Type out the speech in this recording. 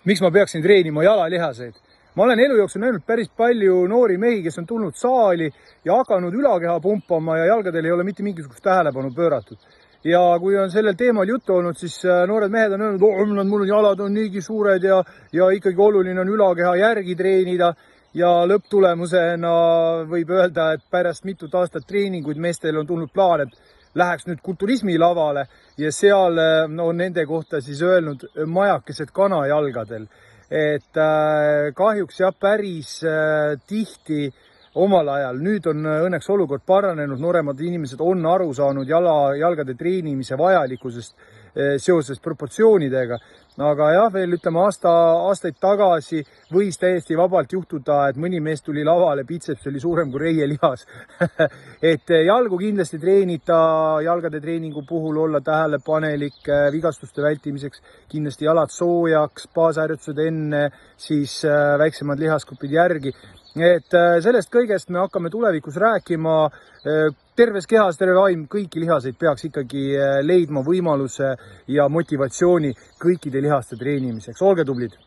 miks ma peaksin treenima jalalihaseid. Ma olen elu jooksul näinud päris palju noori mehi, kes on tulnud saali ja hakanud ülakeha pumpama ja jalgadel ei ole mitte mingisugust tähelepanu pööratud. Ja kui on sellel teemal juttu olnud, siis noored mehed on öelnud, mul on jalad on niigi suured ja ikkagi oluline on ülakeha järgi treenida. Ja lõpptulemusena võib öelda, et pärast mitut aastat treeninguid meestel on tulnud plaan, et läheks nüüd kulturismi lavale ja seal on nende kohta siis öelnud majakesed kanajalgadel. Et kahjuks jah, päris tihti omal ajal, nüüd on õnneks olukord paranenud, nooremad inimesed on aru saanud jalgade treenimise vajalikkusest seoses proportsioonidega. Aga jah, veel ütleme aastaid tagasi võis täiesti vabalt juhtuda, et mõni mees tuli lavale, bitseps oli suurem kui reielihas. Et jalgu kindlasti treenida, jalgade treeningu puhul olla tähelepanelik vigastuste vältimiseks, kindlasti jalad soojaks, baasharjutused enne, siis väiksemad lihasgrupid järgi. Et sellest kõigest me hakkame tulevikus rääkima. Terves kehas, terve vaim, kõiki lihaseid peaks ikkagi leidma võimaluse ja motivatsiooni kõikide lihaste treenimiseks. Olge tublid!